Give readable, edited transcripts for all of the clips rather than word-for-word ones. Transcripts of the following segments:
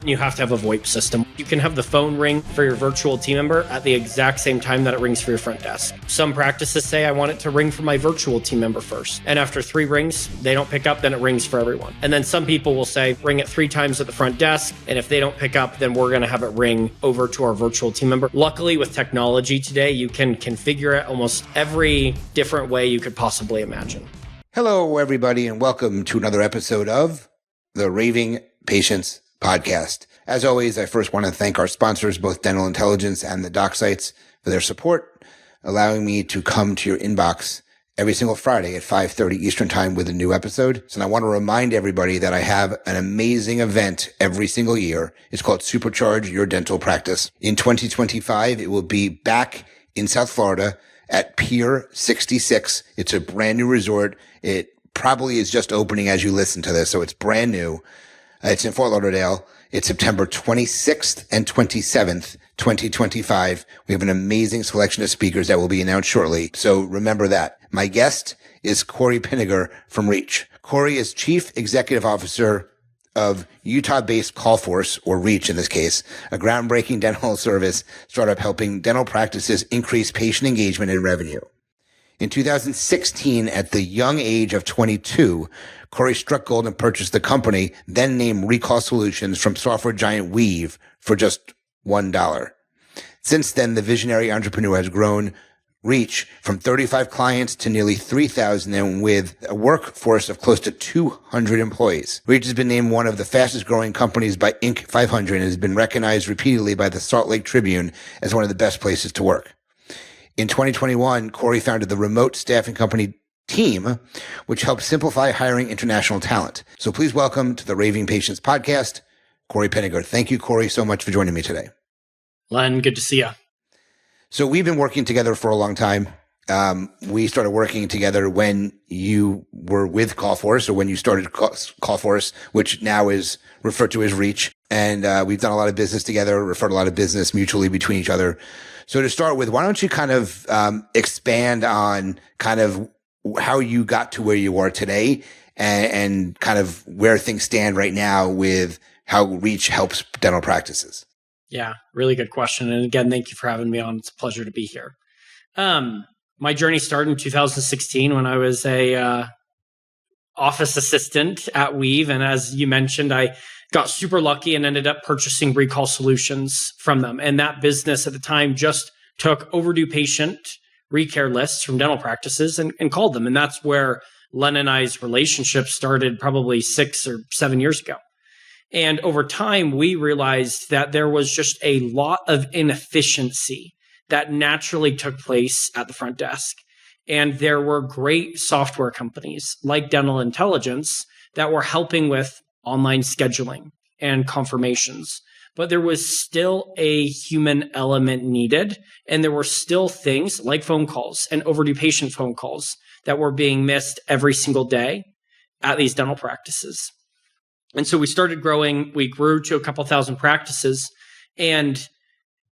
You have to have a VoIP system. You can have the phone ring for your virtual team member at the exact same time that it rings for your front desk. Some practices say I want it to ring for my virtual team member first. And after 3 rings, they don't pick up, then it rings for everyone. And then some people will say, ring it 3 times at the front desk. And if they don't pick up, then we're going to have it ring over to our virtual team member. Luckily, with technology today, you can configure it almost every different way you could possibly imagine. Hello, everybody, and welcome to another episode of the Raving Patients Podcast. As always, I first want to thank our sponsors, both Dental Intelligence and the Doc Sites, for their support, allowing me to come to your inbox every single Friday at 5:30 Eastern Time with a new episode. So I want to remind everybody that I have an amazing event every single year. It's called Supercharge Your Dental Practice. In 2025, it will be back in South Florida at Pier 66. It's a brand new resort. It probably is just opening as you listen to this, so it's brand new. It's in Fort Lauderdale. It's September 26th and 27th, 2025. We have an amazing selection of speakers that will be announced shortly. So remember that. My guest is Cory Pinegar from Reach. Cory is Chief Executive Officer of Utah-based CallForce, or Reach in this case, a groundbreaking dental service startup helping dental practices increase patient engagement and revenue. In 2016, at the young age of 22, Cory struck gold and purchased the company, then named Recall Solutions, from software giant Weave for just $1. Since then, the visionary entrepreneur has grown Reach from 35 clients to nearly 3,000, and with a workforce of close to 200 employees. Reach has been named one of the fastest growing companies by Inc. 500 and has been recognized repeatedly by the Salt Lake Tribune as one of the best places to work. In 2021, Cory founded the remote staffing company Team, which helps simplify hiring international talent. So please welcome to the Raving Patients Podcast, Cory Pinegar. Thank you, Cory, so much for joining me today. Len, good to see you. So we've been working together for a long time. We started working together when you were with CallForce, or when you started CallForce, which now is referred to as Reach. And we've done a lot of business together, referred a lot of business mutually between each other. So to start with, why don't you kind of expand on kind of how you got to where you are today, and kind of where things stand right now with how Reach helps dental practices? Yeah, really good question. And again, thank you for having me on. It's a pleasure to be here. My journey started in 2016 when I was a office assistant at Weave. And as you mentioned, I got super lucky and ended up purchasing Recall Solutions from them. And that business at the time just took overdue patient recare lists from dental practices and called them. And that's where Len and I's relationship started probably 6 or 7 years ago. And over time, we realized that there was just a lot of inefficiency that naturally took place at the front desk. And there were great software companies like Dental Intelligence that were helping with online scheduling and confirmations. But there was still a human element needed. And there were still things like phone calls and overdue patient phone calls that were being missed every single day at these dental practices. And so we started growing. We grew to a couple thousand practices. And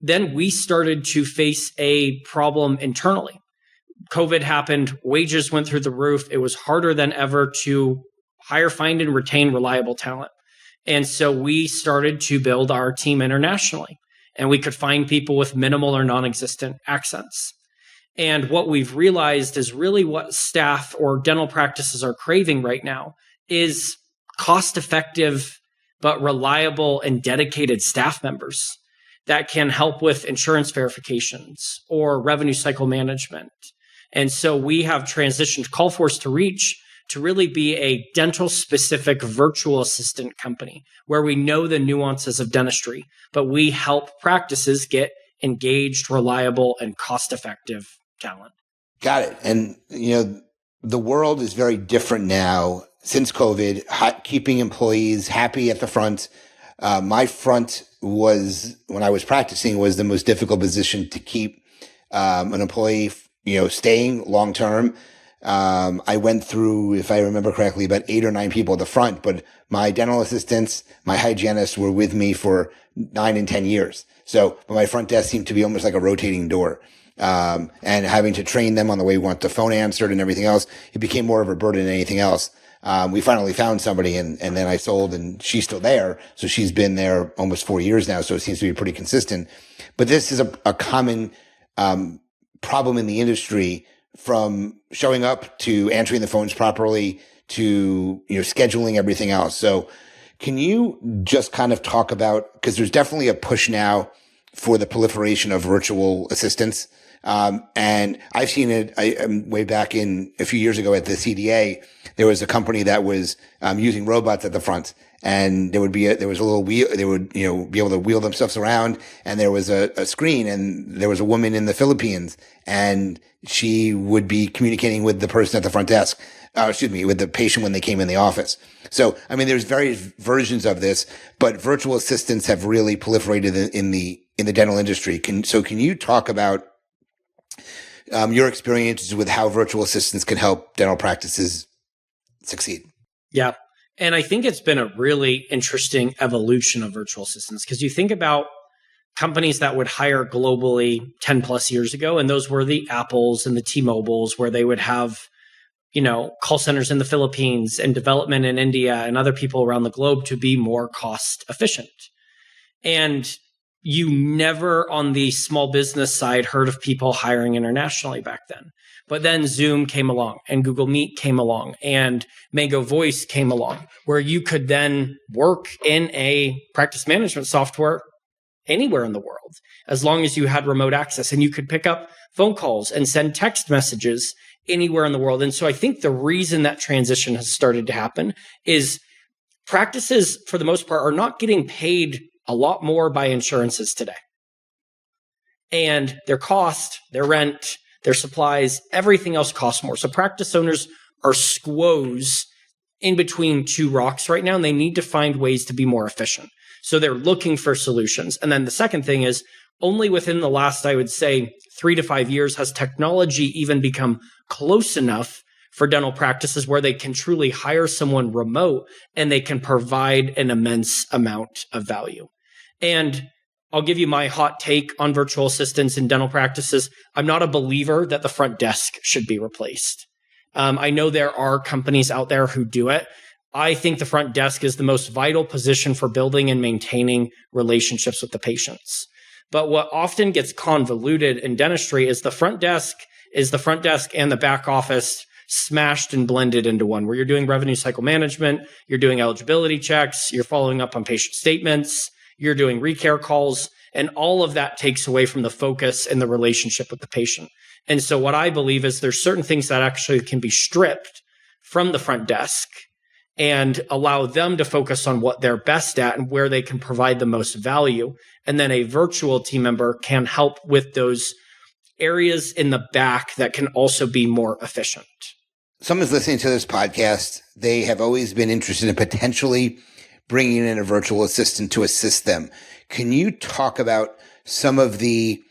then we started to face a problem internally. COVID happened. Wages went through the roof. It was harder than ever to hire, find, and retain reliable talent. And so we started to build our team internationally. And we could find people with minimal or non-existent accents. And what we've realized is really what staff or dental practices are craving right now is cost-effective but reliable and dedicated staff members that can help with insurance verifications or revenue cycle management. And so we have transitioned CallForce to Reach to really be a dental-specific virtual assistant company where we know the nuances of dentistry, but we help practices get engaged, reliable, and cost-effective talent. Got it. And, the world is very different now since COVID, keeping employees happy at the front. My front was, when I was practicing, was the most difficult position to keep an employee, staying long term. I went through, if I remember correctly, about 8 or 9 people at the front, but my dental assistants, my hygienists were with me for 9 and 10 years. So my front desk seemed to be almost like a rotating door. And having to train them on the way we want the phone answered and everything else, it became more of a burden than anything else. We finally found somebody and then I sold and she's still there. So she's been there almost 4 years now. So it seems to be pretty consistent. But this is a common problem in the industry, from showing up to answering the phones properly to, scheduling everything else. So can you just kind of talk about, because there's definitely a push now for the proliferation of virtual assistants. And I've seen it way back in a few years ago at the CDA. There was a company that was using robots at the front, and there was a little wheel. They would, be able to wheel themselves around, and there was a screen, and there was a woman in the Philippines, and she would be communicating with the person at the front desk. With the patient when they came in the office. So, there's various versions of this, but virtual assistants have really proliferated in the dental industry. Can you talk about your experiences with how virtual assistants can help dental practices succeed? Yeah. And I think it's been a really interesting evolution of virtual assistants, because you think about companies that would hire globally 10 plus years ago, and those were the Apples and the T-Mobiles, where they would have, call centers in the Philippines and development in India and other people around the globe to be more cost efficient. And you never on the small business side heard of people hiring internationally back then. But then Zoom came along and Google Meet came along and Mango Voice came along, where you could then work in a practice management software anywhere in the world, as long as you had remote access, and you could pick up phone calls and send text messages anywhere in the world. And so I think the reason that transition has started to happen is practices, for the most part, are not getting paid a lot more by insurances today. And their cost, their rent, their supplies, everything else costs more. So practice owners are squoze in between two rocks right now, and they need to find ways to be more efficient. So they're looking for solutions. And then the second thing is, only within the last, I would say, 3 to 5 years has technology even become close enough for dental practices where they can truly hire someone remote and they can provide an immense amount of value. And I'll give you my hot take on virtual assistants in dental practices. I'm not a believer that the front desk should be replaced. I know there are companies out there who do it. I think the front desk is the most vital position for building and maintaining relationships with the patients. But what often gets convoluted in dentistry is the front desk and the back office smashed and blended into one, where you're doing revenue cycle management, you're doing eligibility checks, you're following up on patient statements, you're doing recare calls, and all of that takes away from the focus and the relationship with the patient. And so what I believe is there's certain things that actually can be stripped from the front desk and allow them to focus on what they're best at and where they can provide the most value. And then a virtual team member can help with those areas in the back that can also be more efficient. Someone's listening to this podcast. They have always been interested in potentially bringing in a virtual assistant to assist them. Can you talk about some of the,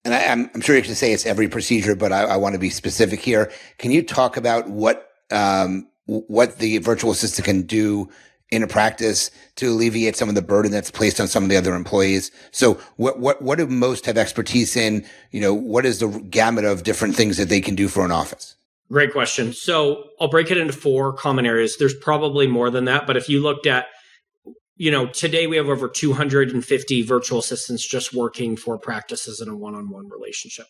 and I'm sure you can say it's every procedure, but I want to be specific here. Can you talk about what the virtual assistant can do in a practice to alleviate some of the burden that's placed on some of the other employees? So what do most have expertise in? What is the gamut of different things that they can do for an office? Great question. So I'll break it into 4 common areas. There's probably more than that, but if you looked at, today we have over 250 virtual assistants just working for practices in a one-on-one relationship.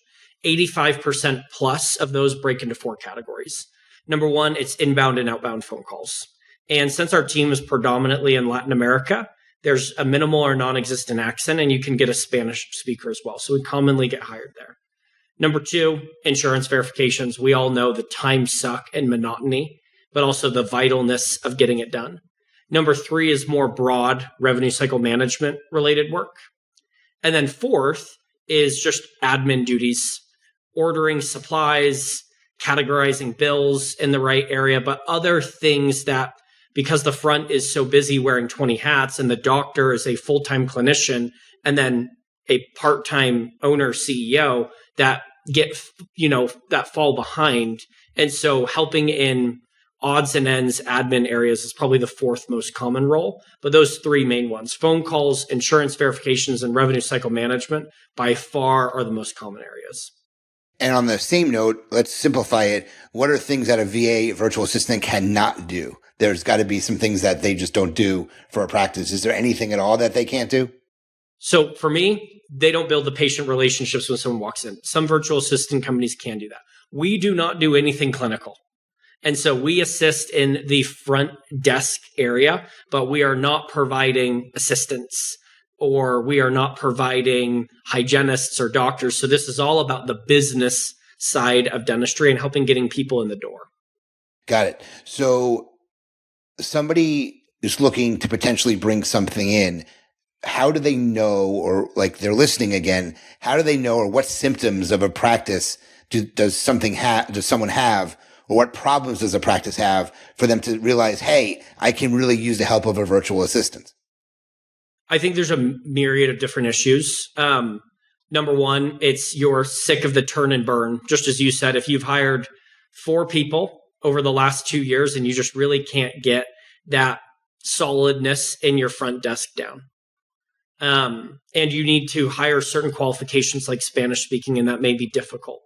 85% plus of those break into 4 categories. Number 1, it's inbound and outbound phone calls. And since our team is predominantly in Latin America, there's a minimal or non-existent accent, and you can get a Spanish speaker as well. So we commonly get hired there. Number 2, insurance verifications. We all know the time suck and monotony, but also the vitalness of getting it done. Number 3 is more broad revenue cycle management related work. And then 4th is just admin duties, ordering supplies, categorizing bills in the right area, but other things that, because the front is so busy wearing 20 hats and the doctor is a full-time clinician and then a part-time owner CEO, that get, that fall behind. And so helping in odds and ends admin areas is probably the 4th most common role. But those 3 main ones, phone calls, insurance verifications, and revenue cycle management, by far are the most common areas. And on the same note, let's simplify it. What are things that a VA virtual assistant cannot do? There's got to be some things that they just don't do for a practice. Is there anything at all that they can't do? So for me, they don't build the patient relationships when someone walks in. Some virtual assistant companies can do that. We do not do anything clinical. And so we assist in the front desk area, but we are not providing assistance, or we are not providing hygienists or doctors. So this is all about the business side of dentistry and helping getting people in the door. Got it. So somebody is looking to potentially bring something in. How do they know, or like they're listening again, how do they know, or what symptoms of a practice does someone have, or what problems does a practice have for them to realize, hey, I can really use the help of a virtual assistant? I think there's a myriad of different issues. Number one, it's you're sick of the turn and burn. Just as you said, if you've hired 4 people over the last 2 years and you just really can't get that solidness in your front desk down. And you need to hire certain qualifications like Spanish speaking, and that may be difficult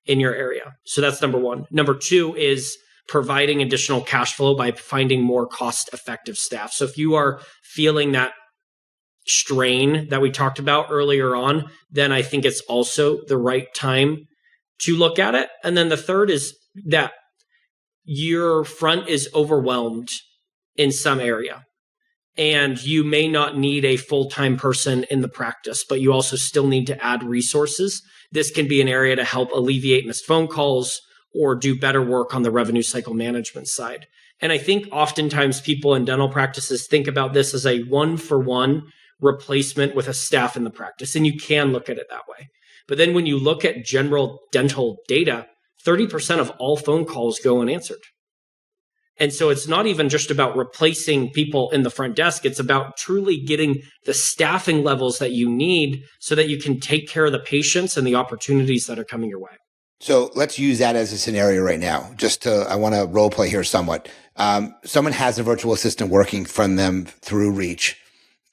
in your area. So that's number one. Number 2 is providing additional cash flow by finding more cost-effective staff. So if you are feeling that strain that we talked about earlier on, then I think it's also the right time to look at it. And then the third is that your front is overwhelmed in some area, and you may not need a full-time person in the practice, but you also still need to add resources. This can be an area to help alleviate missed phone calls or do better work on the revenue cycle management side. And I think oftentimes people in dental practices think about this as a one-for-one replacement with a staff in the practice, and you can look at it that way. But then when you look at general dental data, 30% of all phone calls go unanswered. And so it's not even just about replacing people in the front desk. It's about truly getting the staffing levels that you need so that you can take care of the patients and the opportunities that are coming your way. So let's use that as a scenario right now. I want to role play here somewhat. Someone has a virtual assistant working from them through Reach.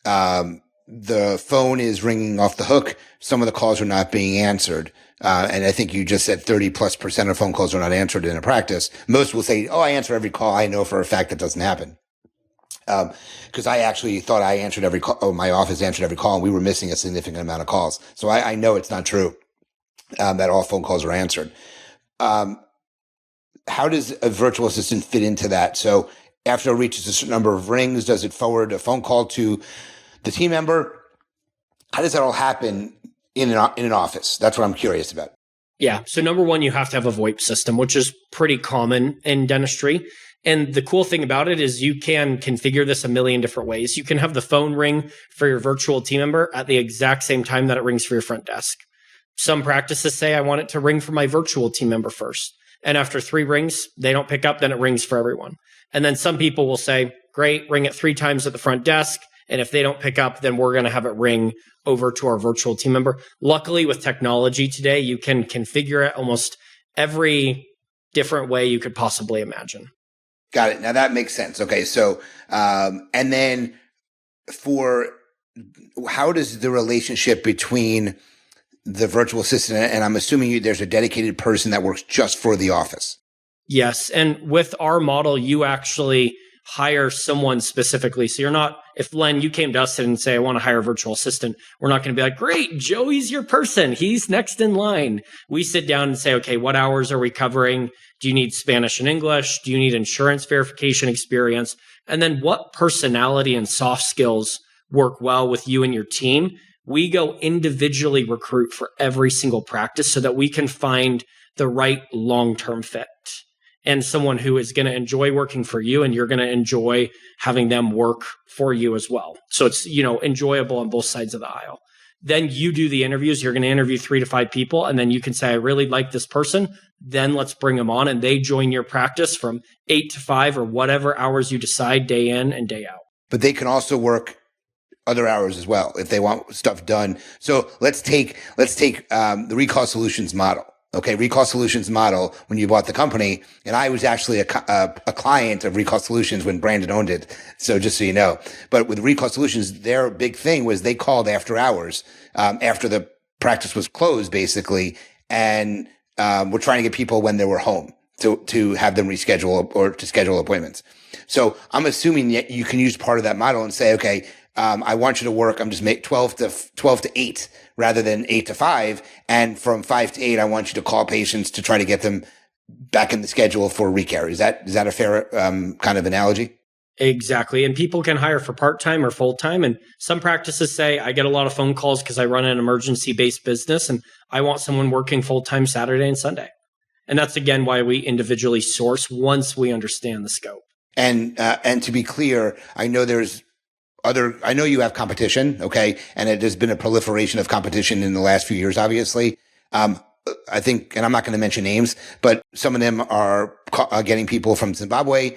The phone is ringing off the hook. Some of the calls are not being answered. And I think you just said 30+% of phone calls are not answered in a practice. Most will say, I answer every call. I know for a fact that doesn't happen. Cause I actually thought I answered every call. My office answered every call, and we were missing a significant amount of calls. So I know it's not true, that all phone calls are answered. How does a virtual assistant fit into that? So after it reaches a certain number of rings, does it forward a phone call to the team member? How does that all happen in an office? That's what I'm curious about. Yeah. So number one, you have to have a VoIP system, which is pretty common in dentistry. And the cool thing about it is you can configure this a million different ways. You can have the phone ring for your virtual team member at the exact same time that it rings for your front desk. Some practices say, I want it to ring for my virtual team member first. And after 3 rings, they don't pick up, then it rings for everyone. And then some people will say, great, ring it 3 times at the front desk. And if they don't pick up, then we're going to have it ring over to our virtual team member. Luckily, with technology today, you can configure it almost every different way you could possibly imagine. Got it. Now that makes sense. Okay. So, and then how does the relationship between the virtual assistant, and I'm assuming there's a dedicated person that works just for the office? Yes. And with our model, you actually hire someone specifically. So you're not, if Len, you came to us and say, I want to hire a virtual assistant, we're not going to be like, great, Joey's your person. He's next in line. We sit down and say, okay, what hours are we covering? Do you need Spanish and English? Do you need insurance verification experience? And then what personality and soft skills work well with you and your team? We go individually recruit for every single practice so that we can find the right long-term fit and someone who is going to enjoy working for you, and you're going to enjoy having them work for you as well. So it's, enjoyable on both sides of the aisle. Then you do the interviews. You're going to interview 3 to 5 people, and then you can say, I really like this person. Then let's bring them on, and they join your practice from 8 to 5 or whatever hours you decide, day in and day out. But they can also work other hours as well if they want stuff done. So let's take the Recall Solutions model. Okay, Recall Solutions model, when you bought the company, and I was actually a client of Recall Solutions when Brandon owned it. So just so you know, but with Recall Solutions, their big thing was they called after hours, after the practice was closed, basically, and we're trying to get people when they were home to have them reschedule or to schedule appointments. So I'm assuming that you can use part of that model and say, okay, I want you to work. I'm just make 12 to 8 rather than 8 to 5. And from 5 to 8, I want you to call patients to try to get them back in the schedule for recare. Is that a fair kind of analogy? Exactly. And people can hire for part-time or full-time. And some practices say, I get a lot of phone calls because I run an emergency-based business and I want someone working full-time Saturday and Sunday. And that's, again, why we individually source once we understand the scope. And to be clear, I know you have competition, okay? And there's been a proliferation of competition in the last few years, obviously. I think, and I'm not going to mention names, but some of them are getting people from Zimbabwe.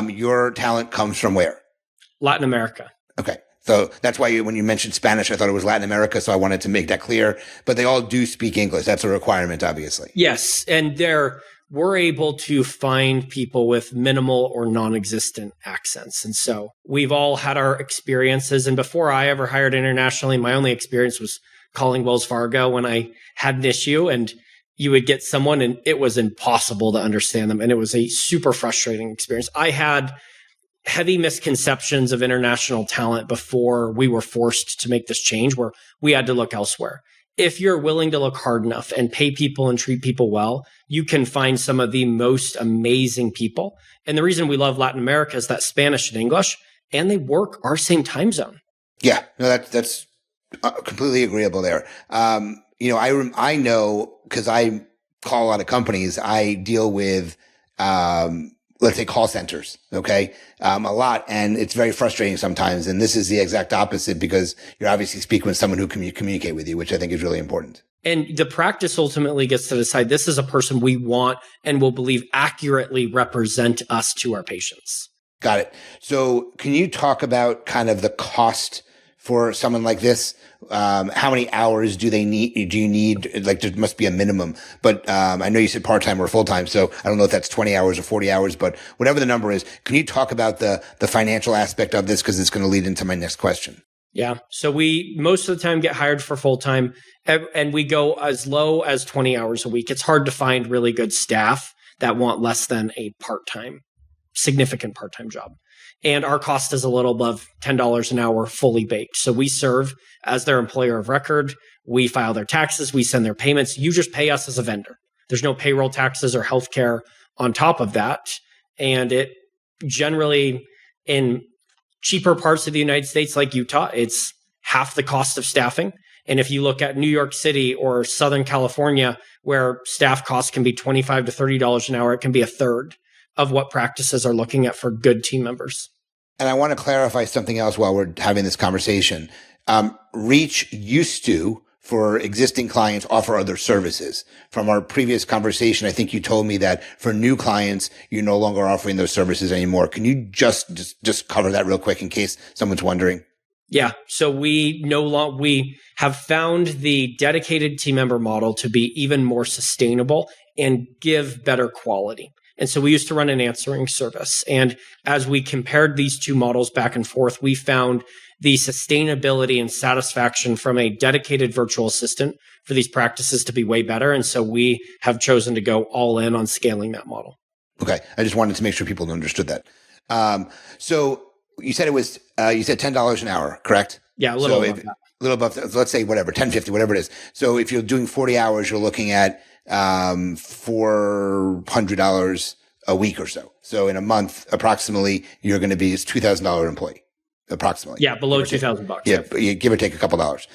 Your talent comes from where? Latin America. Okay. So that's why when you mentioned Spanish, I thought it was Latin America. So I wanted to make that clear, but they all do speak English. That's a requirement, obviously. Yes. And we're able to find people with minimal or non-existent accents. And so we've all had our experiences. And before I ever hired internationally, my only experience was calling Wells Fargo when I had an issue, and you would get someone and it was impossible to understand them. And it was a super frustrating experience. I had heavy misconceptions of international talent before we were forced to make this change where we had to look elsewhere. If you're willing to look hard enough and pay people and treat people well, you can find some of the most amazing people. And the reason we love Latin America is that Spanish and English, and they work our same time zone. Yeah, no, that's completely agreeable there. I know because I call a lot of companies, I deal with, let's say call centers. Okay. A lot. And it's very frustrating sometimes. And this is the exact opposite because you're obviously speaking with someone who can communicate with you, which I think is really important. And the practice ultimately gets to decide this is a person we want and will believe accurately represent us to our patients. Got it. So can you talk about kind of the cost for someone like this? How many hours do you need? Like there must be a minimum, but, I know you said part-time or full-time. So I don't know if that's 20 hours or 40 hours, but whatever the number is, can you talk about the financial aspect of this? Cause it's going to lead into my next question. Yeah. So we most of the time get hired for full-time and we go as low as 20 hours a week. It's hard to find really good staff that want less than a significant part-time job. And our cost is a little above $10 an hour fully baked. So we serve as their employer of record. We file their taxes. We send their payments. You just pay us as a vendor. There's no payroll taxes or healthcare on top of that. And it generally, in cheaper parts of the United States like Utah, it's half the cost of staffing. And if you look at New York City or Southern California, where staff costs can be $25 to $30 an hour, it can be a third of what practices are looking at for good team members. And I want to clarify something else while we're having this conversation. Reach used to, for existing clients, offer other services. From our previous conversation, I think you told me that for new clients, you're no longer offering those services anymore. Can you just cover that real quick in case someone's wondering? Yeah. So we have found the dedicated team member model to be even more sustainable and give better quality. And so we used to run an answering service. And as we compared these two models back and forth, we found the sustainability and satisfaction from a dedicated virtual assistant for these practices to be way better. And so we have chosen to go all in on scaling that model. Okay. I just wanted to make sure people understood that. So you said you said $10 an hour, correct? Yeah, a little above that. A little above, let's say whatever, 10.50, whatever it is. So if you're doing 40 hours, you're looking at $400 a week or so. So in a month, approximately, you're going to be a $2,000 employee, approximately. Yeah, below $2,000. Yeah, give or take a couple dollars.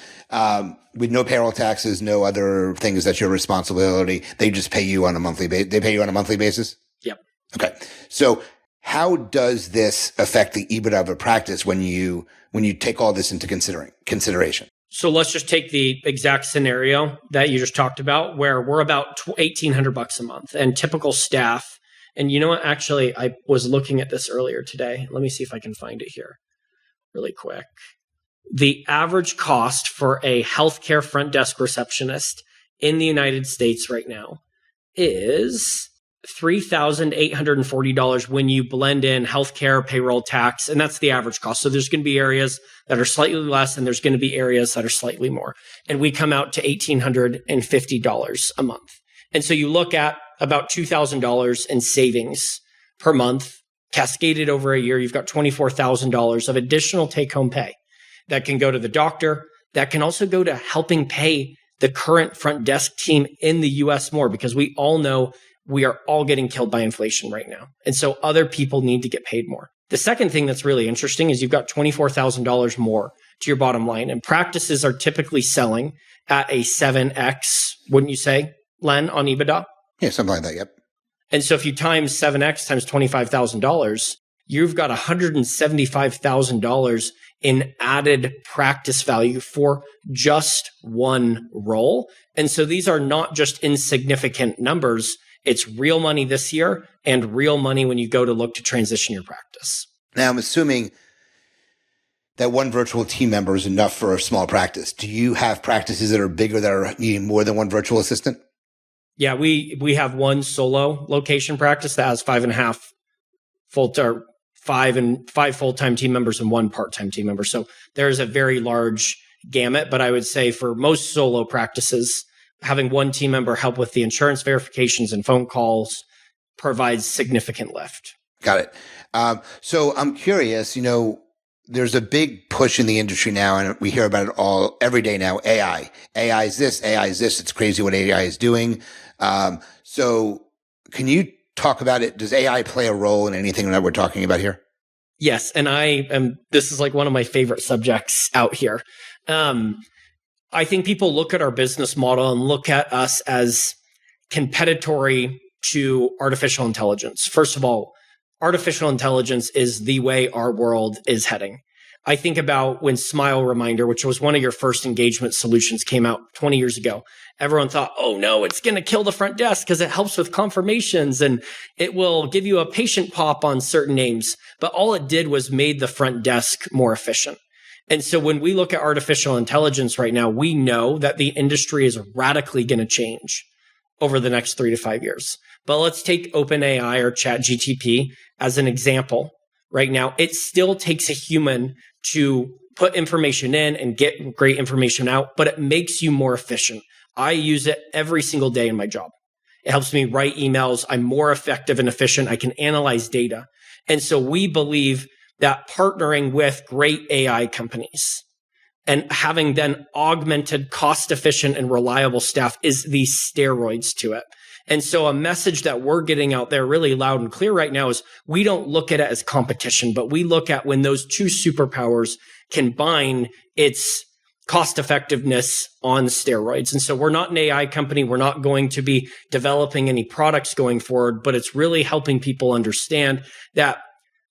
With no payroll taxes, no other things that's your responsibility. They just pay you on a monthly basis. They pay you on a monthly basis? Yep. Okay. So how does this affect the EBITDA of a practice when you take all this into consideration? So let's just take the exact scenario that you just talked about, where we're about $1,800 a month and typical staff. And you know what? Actually, I was looking at this earlier today. Let me see if I can find it here really quick. The average cost for a healthcare front desk receptionist in the United States right now is $3,840 when you blend in healthcare, payroll, tax, and that's the average cost. So there's going to be areas that are slightly less and there's going to be areas that are slightly more. And we come out to $1,850 a month. And so you look at about $2,000 in savings per month, cascaded over a year, you've got $24,000 of additional take-home pay that can go to the doctor, that can also go to helping pay the current front desk team in the US more, because we all know we are all getting killed by inflation right now. And so other people need to get paid more. The second thing that's really interesting is you've got $24,000 more to your bottom line. And practices are typically selling at a 7x, wouldn't you say, Len, on EBITDA? Yeah, something like that. Yep. And so if you times 7x times $25,000, you've got $175,000 in added practice value for just one role. And so these are not just insignificant numbers. It's real money this year and real money when you go to look to transition your practice. Now, I'm assuming that one virtual team member is enough for a small practice. Do you have practices that are bigger that are needing more than one virtual assistant? Yeah, we have one solo location practice that has five full-time team members and one part-time team member. So there's a very large gamut, but I would say for most solo practices, having one team member help with the insurance verifications and phone calls provides significant lift. Got it. So I'm curious, there's a big push in the industry now, and we hear about it every day now. AI is this, AI is this. It's crazy what AI is doing. So can you talk about it? Does AI play a role in anything that we're talking about here? Yes. And this is like one of my favorite subjects out here. I think people look at our business model and look at us as competitory to artificial intelligence. First of all, artificial intelligence is the way our world is heading. I think about when Smile Reminder, which was one of your first engagement solutions, came out 20 years ago. Everyone thought, oh no, it's going to kill the front desk because it helps with confirmations and it will give you a patient pop on certain names. But all it did was made the front desk more efficient. And so when we look at artificial intelligence right now, we know that the industry is radically going to change over the next 3 to 5 years. But let's take OpenAI or ChatGPT as an example. Right now, it still takes a human to put information in and get great information out, but it makes you more efficient. I use it every single day in my job. It helps me write emails. I'm more effective and efficient. I can analyze data. And so we believe that partnering with great AI companies and having then augmented, cost-efficient, and reliable staff is the steroids to it. And so a message that we're getting out there really loud and clear right now is we don't look at it as competition, but we look at when those two superpowers combine, its cost effectiveness on steroids. And so we're not an AI company. We're not going to be developing any products going forward, but it's really helping people understand that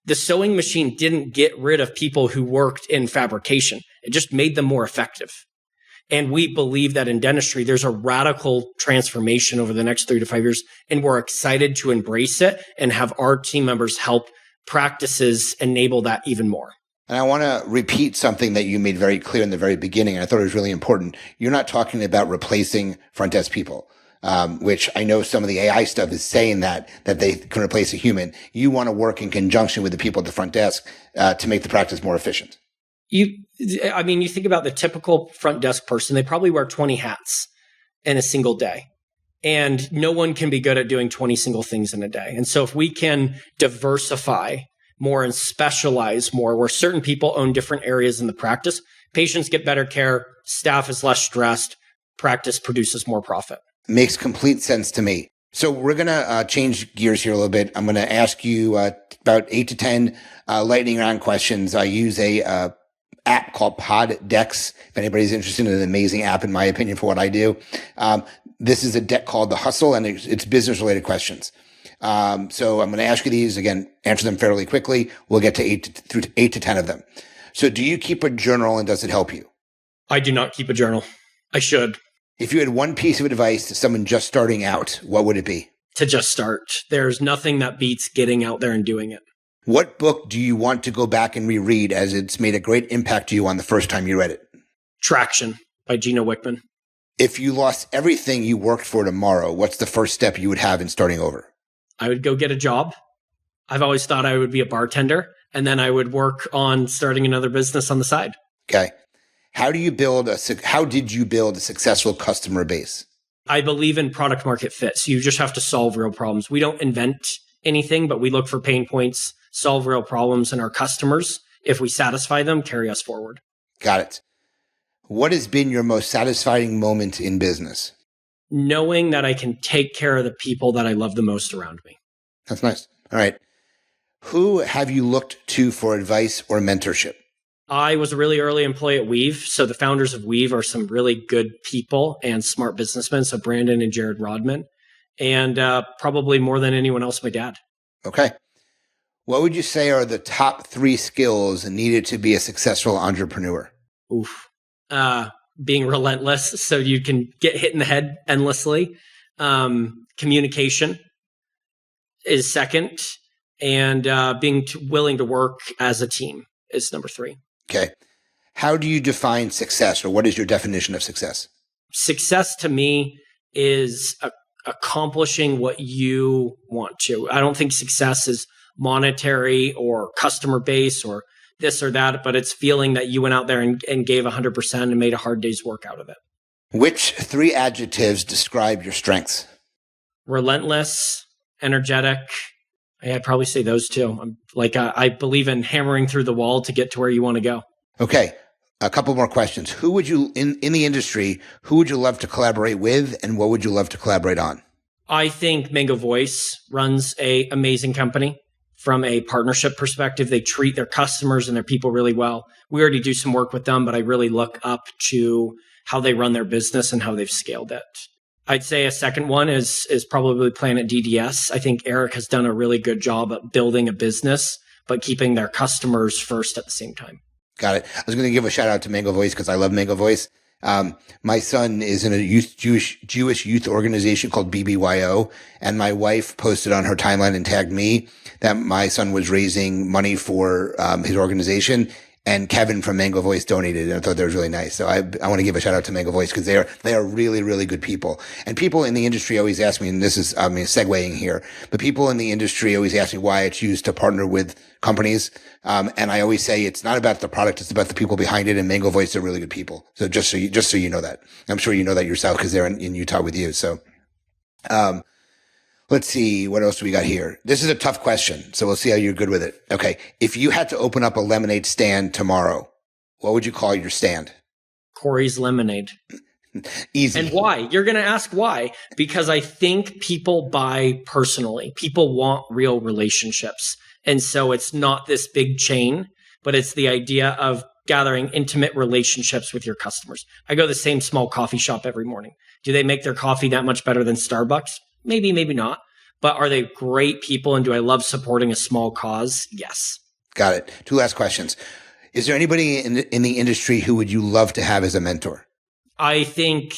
the sewing machine didn't get rid of people who worked in fabrication. It just made them more effective. And we believe that in dentistry, there's a radical transformation over the next 3 to 5 years. And we're excited to embrace it and have our team members help practices enable that even more. And I want to repeat something that you made very clear in the very beginning. And I thought it was really important. You're not talking about replacing front desk people, which I know some of the AI stuff is saying that they can replace a human. You want to work in conjunction with the people at the front desk to make the practice more efficient. You think about the typical front desk person, they probably wear 20 hats in a single day. And no one can be good at doing 20 single things in a day. And so if we can diversify more and specialize more, where certain people own different areas in the practice, patients get better care, staff is less stressed, practice produces more profit. Makes complete sense to me. So we're going to change gears here a little bit. I'm going to ask you about 8 to 10 lightning round questions. I use a app called Poddex. If anybody's interested in an amazing app, in my opinion, for what I do. This is a deck called The Hustle, and it's business-related questions. So I'm going to ask you these. Again, answer them fairly quickly. We'll get to 8 to 10 of them. So do you keep a journal, and does it help you? I do not keep a journal. I should. If you had one piece of advice to someone just starting out, what would it be? To just start. There's nothing that beats getting out there and doing it. What book do you want to go back and reread as it's made a great impact to you on the first time you read it? Traction by Gino Wickman. If you lost everything you worked for tomorrow, what's the first step you would have in starting over? I would go get a job. I've always thought I would be a bartender, and then I would work on starting another business on the side. Okay. How did you build a successful customer base? I believe in product market fit. So you just have to solve real problems. We don't invent anything, but we look for pain points, solve real problems, and our customers, if we satisfy them, carry us forward. Got it. What has been your most satisfying moment in business? Knowing that I can take care of the people that I love the most around me. That's nice. All right. Who have you looked to for advice or mentorship? I was a really early employee at Weave. So the founders of Weave are some really good people and smart businessmen. So Brandon and Jared Rodman. And probably more than anyone else, my dad. Okay. What would you say are the top 3 skills needed to be a successful entrepreneur? Oof. Being relentless so you can get hit in the head endlessly. Communication is second. And being willing to work as a team is number 3. Okay. How do you define success, or what is your definition of success? Success to me is accomplishing what you want to. I don't think success is monetary or customer base or this or that, but it's feeling that you went out there and gave 100% and made a hard day's work out of it. Which 3 adjectives describe your strengths? Relentless, energetic. I'd probably say those 2. I believe in hammering through the wall to get to where you want to go. Okay. A couple more questions. Who would you, in the industry, who would you love to collaborate with, and what would you love to collaborate on? I think Mango Voice runs an amazing company. From a partnership perspective, they treat their customers and their people really well. We already do some work with them, but I really look up to how they run their business and how they've scaled it. I'd say a second one is probably Planet DDS. I think Eric has done a really good job at building a business, but keeping their customers first at the same time. Got it. I was going to give a shout out to Mango Voice because I love Mango Voice. My son is in a Jewish youth organization called BBYO, and my wife posted on her timeline and tagged me that my son was raising money for his organization. And Kevin from Mango Voice donated, and I thought that was really nice. So I want to give a shout out to Mango Voice because they are really, really good people. And people in the industry always ask me, and this is, segueing here, but people in the industry always ask me why I choose to partner with companies. And I always say it's not about the product, it's about the people behind it. And Mango Voice are really good people. So just so you know that. I'm sure you know that yourself because they're in Utah with you. So, let's see. What else do we got here? This is a tough question, so we'll see how you're good with it. Okay. If you had to open up a lemonade stand tomorrow, what would you call your stand? Cory's Lemonade. Easy. And why? You're going to ask why. Because I think people buy personally. People want real relationships. And so it's not this big chain, but it's the idea of gathering intimate relationships with your customers. I go to the same small coffee shop every morning. Do they make their coffee that much better than Starbucks? Maybe, maybe not. But are they great people? And do I love supporting a small cause? Yes. Got it. 2 last questions. Is there anybody in the industry who would you love to have as a mentor? I think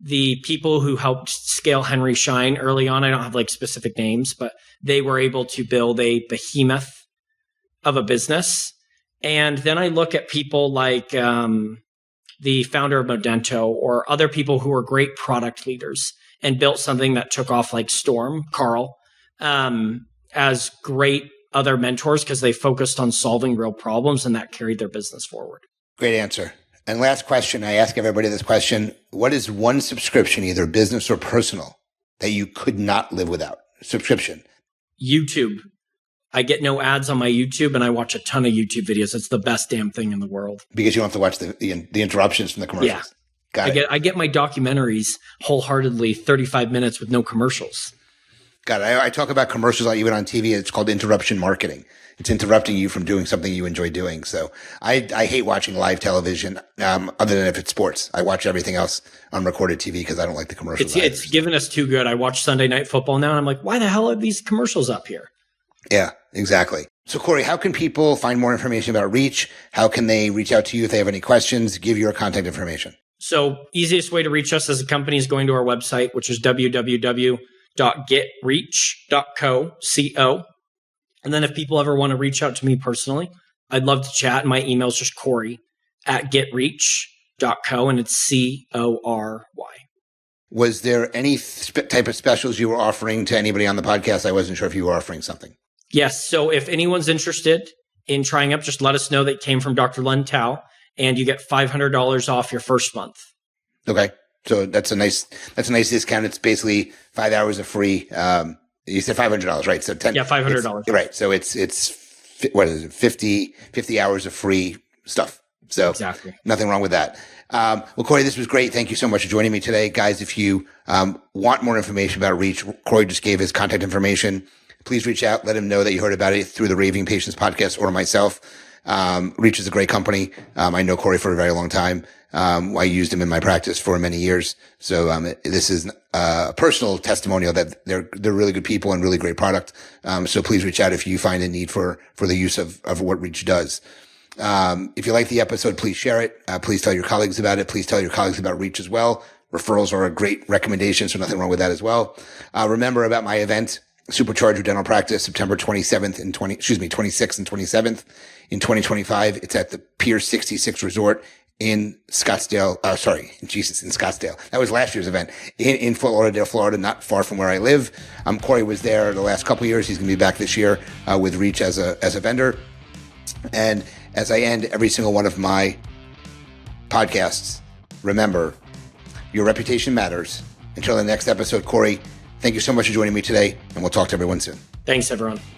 the people who helped scale Henry Schein early on, I don't have specific names, but they were able to build a behemoth of a business. And then I look at people like the founder of Modento or other people who are great product leaders and built something that took off like Storm, Carl, as great other mentors because they focused on solving real problems and that carried their business forward. Great answer. And last question, I ask everybody this question. What is one subscription, either business or personal, that you could not live without? Subscription. YouTube. I get no ads on my YouTube and I watch a ton of YouTube videos. It's the best damn thing in the world. Because you don't have to watch the interruptions from the commercials. Yeah. I get my documentaries wholeheartedly 35 minutes with no commercials. Got it. I talk about commercials even on TV. It's called interruption marketing. It's interrupting you from doing something you enjoy doing. So I hate watching live television, other than if it's sports. I watch everything else on recorded TV because I don't like the commercials. It's given us too good. I watch Sunday Night Football now and I'm like, why the hell are these commercials up here? Yeah, exactly. So Cory, how can people find more information about Reach? How can they reach out to you if they have any questions? Give your contact information. So easiest way to reach us as a company is going to our website, which is www.getreach.co. And then if people ever want to reach out to me personally, I'd love to chat. My email is just Cory@getreach.co, and it's CORY. Was there any type of specials you were offering to anybody on the podcast? I wasn't sure if you were offering something. Yes. So if anyone's interested in trying up, just let us know that came from Dr. Len Tao, and you get $500 off your first month. Okay. So that's a nice discount. It's basically 5 hours of free. You said $500, right? So $500. Right. So it's what is it? 50 hours of free stuff. So exactly. Nothing wrong with that. Well, Cory, this was great. Thank you so much for joining me today. Guys, if you want more information about Reach, Cory just gave his contact information. Please reach out. Let him know that you heard about it through the Raving Patients podcast or myself. Reach is a great company. I know Cory for a very long time. I used him in my practice for many years. So this is a personal testimonial that they're really good people and really great product. So please reach out if you find a need for the use of what Reach does. If you like the episode, please share it. Please tell your colleagues about it. Please tell your colleagues about Reach as well. Referrals are a great recommendation, so nothing wrong with that as well. Remember about my event, Supercharge Your Dental Practice, September 26th and 27th in 2025. It's at the Pier 66 Resort in Scottsdale. In Scottsdale. That was last year's event in Fort Lauderdale, Florida, not far from where I live. Cory was there the last couple of years. He's going to be back this year with Reach as a vendor. And as I end every single one of my podcasts, remember, your reputation matters. Until the next episode, Cory, thank you so much for joining me today, and we'll talk to everyone soon. Thanks, everyone.